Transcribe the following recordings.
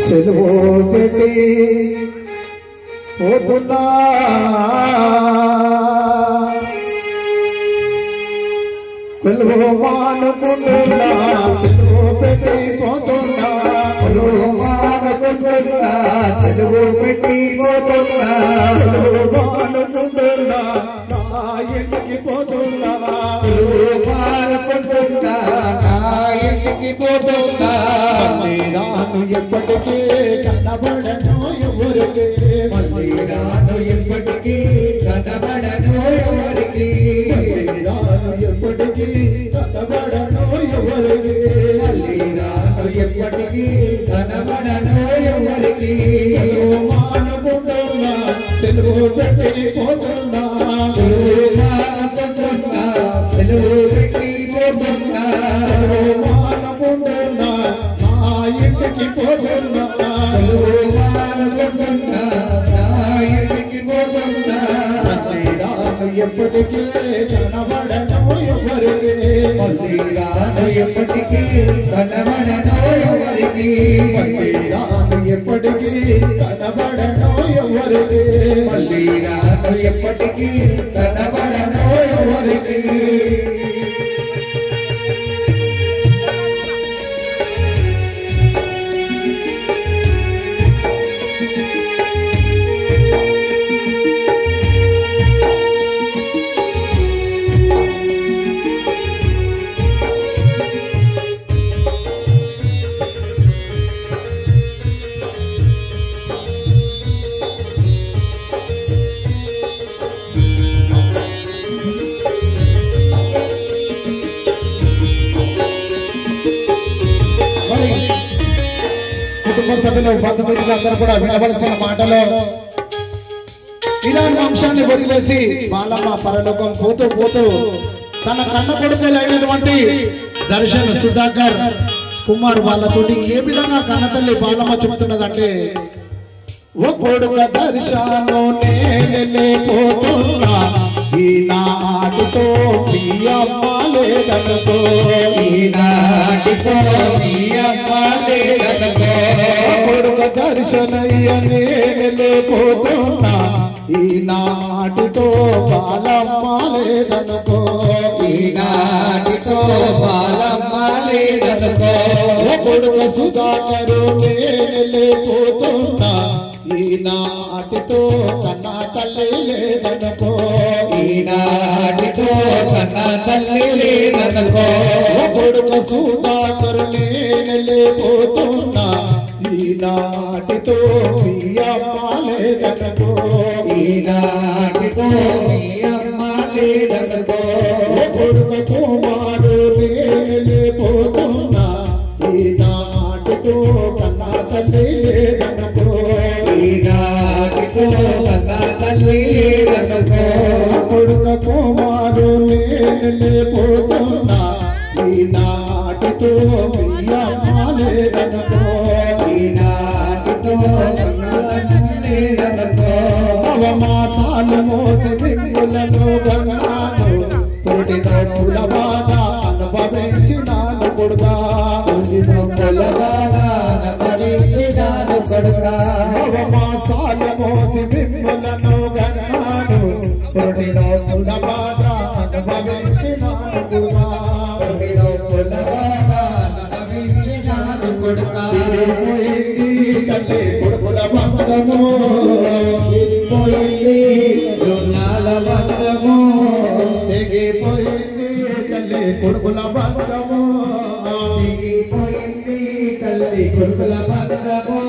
సెలవు పెట్టి పోతున్నా పిలువ మానుకుంటున్నా సెలవు పెట్టి పోతున్నా పిలువ మానుకుంటున్నా సెలవు పెట్టి పోతున్నా పిలువ మానుకుంటున్నా నా ఇంటికి పోతున్నా పిలువ మానుకుంటున్నా నా ఇంటికి పోతున్నా మళ్ళీ రాను ఎప్పటికీ కనబడను ఎవరికి మళ్ళీ రాను ఎప్పటికీ కనబడను ఎవరికి మళ్ళీ రాను ఎప్పటికీ కనబడను ఎవరికి మళ్ళీ రాను ఎప్పటికీ కనబడను ఎవరికి మానుకుంటున్నా సెలవు పెట్టి పోతున్నా మానుకుంటున్నా సెలవు పెట్టి పోతున్నా మానుకుంటున్నా నా ఇంటికి పోతున్నా మానుకుంటున్నా నా ఇంటికి పోతున్నా మళ్ళీ రాను ఎప్పటికీ కనబడను ఎవరికి మళ్ళీ రాను ఎప్పటికీ కనబడను ఎవరికి మళ్ళీ రాను ఎప్పటికీ కనబడను ఎవరికి మళ్ళీ రాను ఎప్పటికీ కనబడను ఎవరికి సభ్యులు బంధుమిత్రులందరూ కూడా వినవలసిన మాటలో ఇలాంటి అంశాన్ని వదిలేసి బాలమ్మ పరలోకం పోతూ పోతూ తన కన్న కొడుకులైనటువంటి దర్శన్ సుధాకర్ కుమార్ వాళ్ళతోటి ఏ విధంగా కన్నతల్లి బాలమ్మ చెబుతున్నదంటే ఓ కొడుక దర్శనో నేనే పోతున్నా ఈనాటితో మీ అమ్మ లేదనుకో ఈనాటితో మీ అమ్మ లేదనుకో కొడుక దర్శనయ్య నేనే పోతున్నా ఈనాటితో బాలమ్మ లేదనుకో ఈనాటితో బాలమ్మ లేదనుకో కొడుక సుధాకరు నేనే పోతున్నా ఈనాటితో కన్న తల్లి లేదనుకో ఈనాటితో కన్న తల్లి లేదనుకో కొడుక సుధాకరు నేనే పోతున్నా ఈనాటితో మీ అమ్మ లేదనుకో ఈనాటితో మీ అమ్మ లేదనుకో కొడుక కుమారు నేనే పోతున్నా ఈనాటితో కన్న తల్లి లేదనుకో ఈనాటితో కన్న తల్లి లేదనుకో కొడుక కుమారు నేనే పోతున్నా ఈనాటితో మీ అమ్మ లేదనుకో ఈనాటితో కన్న తల్లి లేదనుకో నవమాసాలు మోసి దిక్కులను గన్నాను తోటితో పుల బాధ అనుభవించినాను కొడుకా పుల బాధ అనుభవించినాను కొడుకా నవమాసాలు మోసి దిక్కులను గన్నాను తోటితో పుల బాధ అనుభవించినాను కొడుకా తోటితో పుల బాధ అనుభవించినాను కొడుకా పోయింది తల్లి కొడుకుల బంధము పోయింది రుణాల బంధము తెగిపోయింది తల్లి కొడుకుల బంధము తెగిపోయింది తల్లి కొడుకుల బంధము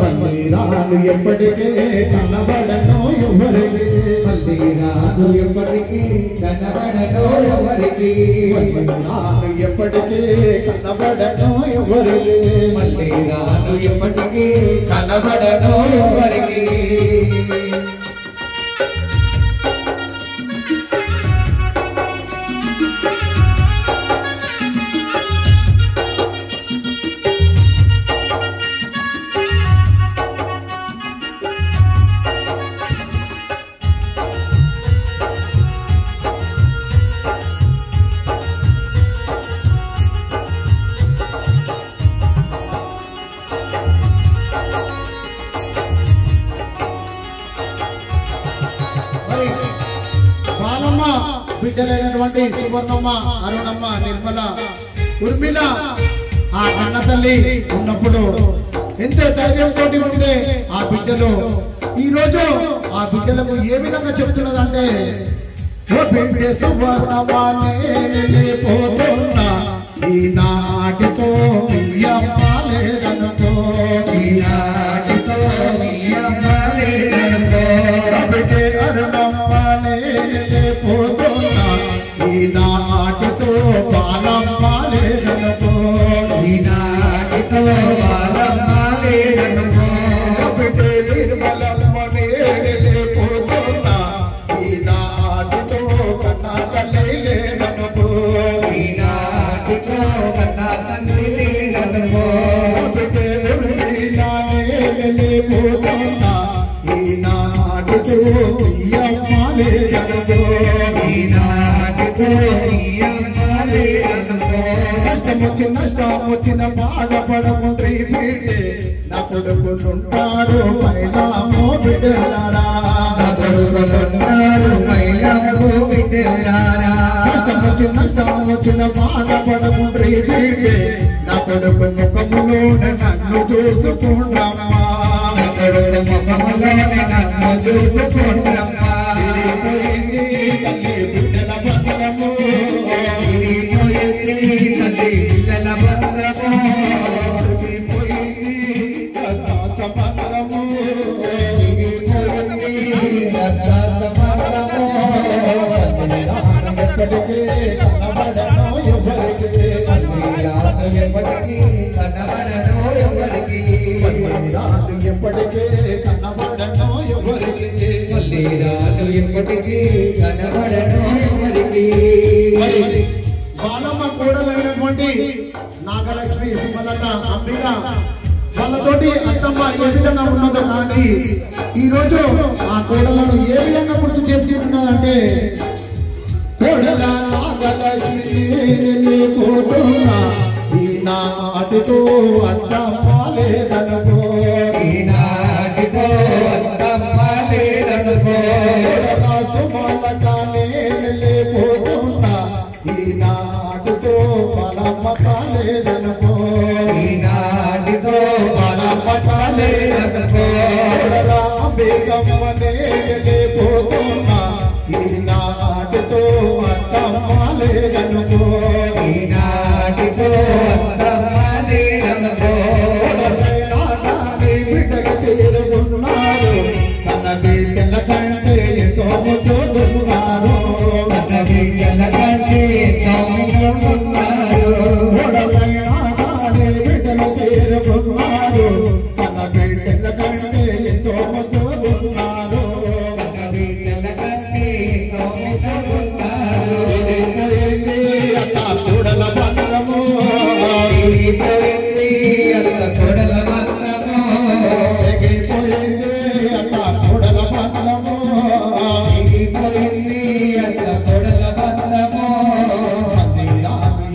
మళ్ళీ రాను ఎప్పటికీ కనబడను ఎవరికి మళ్ళీ రాను ఎప్పటికీ కనబడను ఎవరికి మళ్ళీ రాను ఎప్పటికీ కనబడను ఎవరికి మళ్ళీ రాను ఎప్పటికీ కనబడను ఎవరికి బిడ్డలైనటువంటి సువర్ణమ్మ, అరుణమ్మ, నిర్మల, ఉర్మిళ ఆ అన్న తల్లి ఉన్నప్పుడు ఎంతో ధైర్యంతో ఉంటే ఆ బిడ్డలు ఈ రోజు ఆ బిడ్డలకు ఏ విధంగా చెప్తున్నదంటే పోతున్నా ఈనాటితో లేదనుకో, ఈనాటితో బిడ్డే అరుణమ్మ పోతున్నా ఈనాటితో బాలమ్మ లేదనుకో, ఈనాటితో బాలమ్మ లేదనుకో, బిడ్డే నిర్మలమ్మ పోతున్నా ఈనాటితో కన్నా తల్లి లేదనుకో, ఈనాటితో కన్నా తల్లి లేదనుకో, బిడ్డే పోతున్నా ఈనాటితో అమ్మ లేదనుకో, ఈనాటితో కష్టం వచ్చిన బాధపడకుంటే నా కొడుకులుంటారు మైలామో బిడ్డలారా, కష్టం వచ్చిన బాధపడకుంటే నా కొడుకు ముఖములోనే నన్ను చూసుకుంటామా, ముఖములోనే నన్ను చూసుకుంటామా, తల్లి బిడ్డల బంధము పిల్లల ఎప్పటికీ కనబడనో ఎవరికి, ఎప్పటికీ కనబడనో ఎవరికి, ఎప్పటికీ కనబడనో ఎవరికి. బాలమ్మ కోడలైనటువంటి నాగలక్ష్మి, సుమలత, అంబిక వాళ్ళతోటి అత్తమ్మ ఏ విధంగా ఉన్నదో కానీ ఈ రోజు ఆ కోడలను ఏ విధంగా గుర్తు చేసుకుంటున్నదంటే కోడల నాగలక్ష్మి పోతున్నా ఈనాటితో అత్తమ్మ లేదనుకో, ఈనాటితో అత్తమ్మ లేదనుకో, సుమలతనే పోతున్నా ఈనాటితో బలమ్మ లేదనుకో, ఈనాటితో బలమ్మ లేదనుకో, బేగమ్మనే పోతున్నా ఈనాటితో అత్తమ్మ లేదనుకో, ఈనాటితో అత్తమ్మ లేదనుకో, బిడ్డలు చేరుకున్నారు తన బిడ్డల కంటే ఎంతో ముద్దున్నారు, తన బిడ్డల కంటే ఎంతో ముద్దున్నారు, బిడ్డలు చేరుకున్నారు తన బిడ్డల కంటే ఎంతో ముద్దున్నారు, తన బిడ్డల కంటే ఎంతో ముద్దున్నారు. అక్క కూడల బంధము ఎగిరిపోయింది, అక్క కూడల బంధము ఎగిరిపోయింది, అక్క కూడల బంధము ఎగిరిపోయింది, అక్క కూడల బంధము.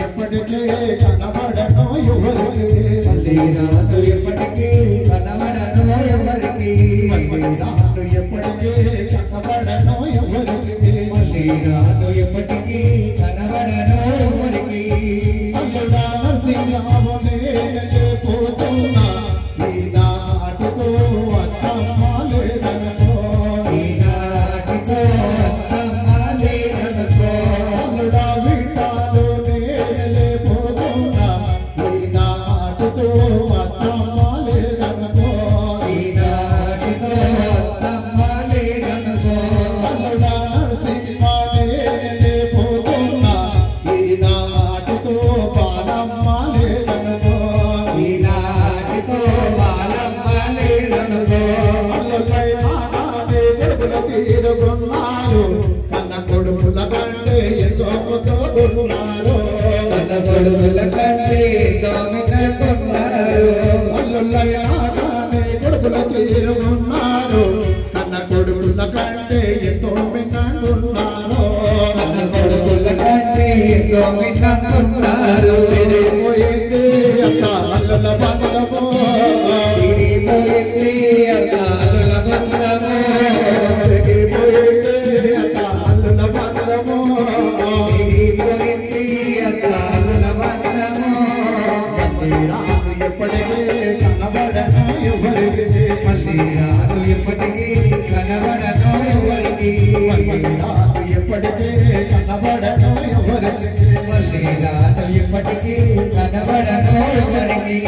ఎప్పటికీ కనబడను ఎవరికి, మళ్ళీరాను ఎప్పటికీ కనబడను ఎవరికి, మళ్ళీరాను ఎప్పటికీ కనబడను ఎవరికి, మళ్ళీరాను ఎప్పటికీ కనబడను ఎవరికి. అల్లుడా నరసింహమునే పోతున్నా ఈనాటితో అత్తమ్మ లేదనుకో, ఈనాటితో అత్తమ్మ లేదనుకో, అల్లుడా విట్టాలునే పోతున్నా ఈనాటితో అత్తమ్మ లేదనుకో, ఈనాటితో అత్తమ్మ లేదనుకో, అల్లుడా నరసింహనే పోతున్నా ఈనాటితో బాలమ్మ లేదనుకో, ఈనాటితో బాలమ్మ లేదనుకో, అల్లులై నానే కొడుకులు తీరుకున్నారు కన్న కొడుకుల కంటే ఎంతో ముద్దున్నారు, కన్న కొడుకుల కంటే ఎంతో ముద్దున్నారు, అల్లులై నానే కొడుకులు తీరుకున్నారు కన్న కొడుకుల కంటే ఎంతో మిన్నంటున్నారు, కన్న కొడుకుల కంటే ఎంతో మిన్నంటున్నారు. పోయింది అక్క అల్లుల బంధము, పోయింది అక్క అల్లుల బంధము, పోయింది అక్క అల్లుల బంధము, కనబడను ఎవరికి మళ్ళీ రాను ఎప్పటికీ కనబడను ఎవరికి మళ్ళీ రాను ఎప్పటికీ కనబడను ఎవరికి మళ్ళీ రాను ఎప్పటికీ కనబడను ఎవరికి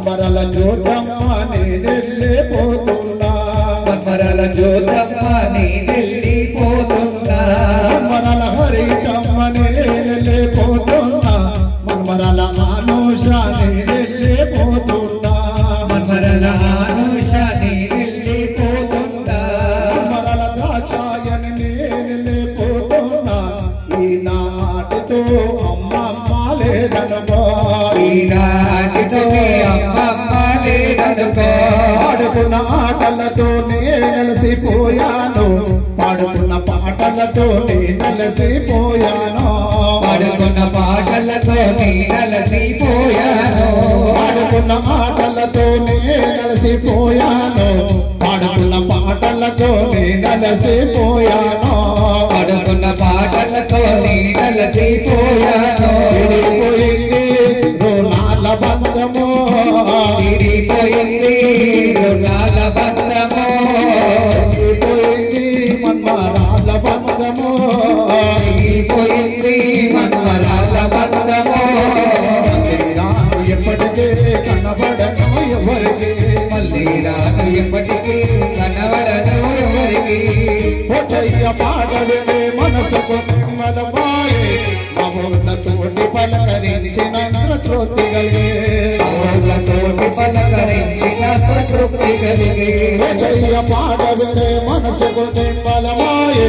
మరల జోతమ్మ నేనెళ్ళిపోతున్నా మరల జోతమ్మ నేనెళ్ళిపోతున్నా మరల హరితమ్మ నేనెళ్ళిపోతున్నా మరల మానుష నేనెళ్ళిపోతున్నా మరల మానుష నేనెళ్ళిపోతున్నా మరల దాక్షాయని నేనెళ్ళిపోతున్నా ఈనాటితో అమ్మమ్మ లేదనుకో ఈనాటితో అమ్మమ్మ లేదనుకో పాడుకున్న ఆటలతో నెలసిపోయాను పాడుకున్న పాటలతో నెలసిపోయాను పాడుకున్న పాటలతో నెలసిపోయాను పాడుకున్న ఆటలతో నెలసిపోయాను పాడుకున్న పాటలతో నెలసిపోయాను పాడుకున్న పాటలతో నెలసిపోయాను తిరిగిపోయింది రుణాల బంధము తిరిగిపోయింది రుణాల బంధము తిరిగిపోయింది మన్మరాల బంధము తిరిగిపోయింది మన్మరాల బంధము రాను ఎప్పటికీ కనబడను ఎవరికి మళ్ళీ రాను ఎప్పటికీ కనబడను ఎవరికి పొట్టయ్య పాటలే మనసుకు నిమ్మలమాయే మమోన్నతోటి పలకరించినంత తృప్తి కలిగే తోటి పలకరించినంత తృప్తి కలిగే పొట్టయ్య పాటలే మనసుకు నిమ్మలమాయే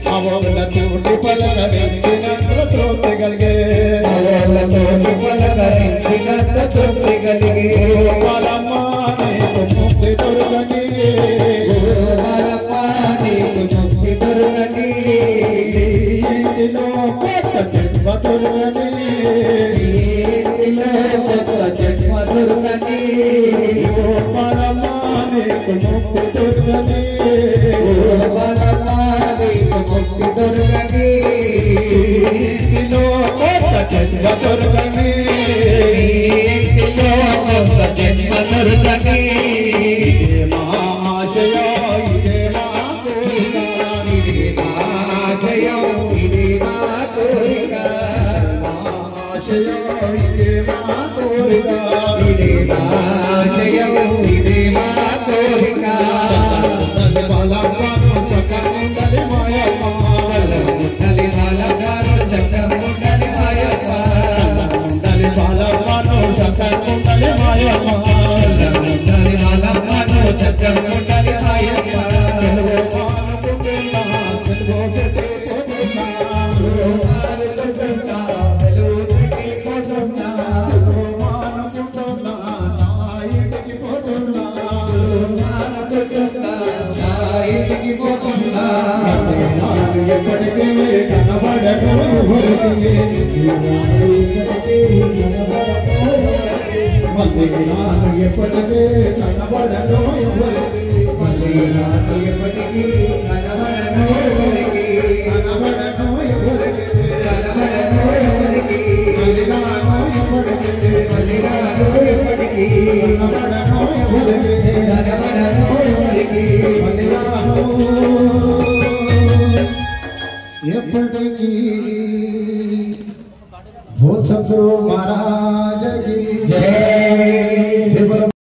మమోన్నతోటి పలకరించినంత తృప్తి కలిగే తోటి పలకరించినంత తృప్తి కలిగే పరమా నీకు ముక్తి దొరకని ముక్తి దొరకని ఇంటిలో కొత్త జన్మ దొరకని కొత్త జన్మ దొరకని పరమా నీకు ముక్తి దొరకని ముక్తి దొరకని ఇంటిలో కొత్త జన్మ దొరకని కొత్త జన్మ దొరకని ఇదే మా ఆశయ ఇదే మా కోరిక ఇదే మా ఆశయం ఇదే మా కోరిక మా ఆశయ ఇదే మా కోరిక ఇదే మా ఆశయం ఇదే మా కోరిక బలగాను సకముండలి మాయమ్మ చల్లముండలి బాలగారు చక్కముండలి మాయమ్మ ఉండాలి బలగాను సకముండలి మాయమ్మ చల్లముండలి బాలగారు చక్కముండలి మాయమ్మ సెలవు పెట్టి పోతున్నా సెలవు పెట్టి పోతున్నా మానుకుంటున్నా నా ఇంటికి పోతున్నా ఇంటికి పోతున్నా ఎప్పటికీ కనబడను మళ్ళీ నాను ఎప్పటికీ కనబడను మళ్ళీ ఎప్పటికీ కనబడను ఎప్పటికీ భూ సద్గురు మహారాజ్ కి జై।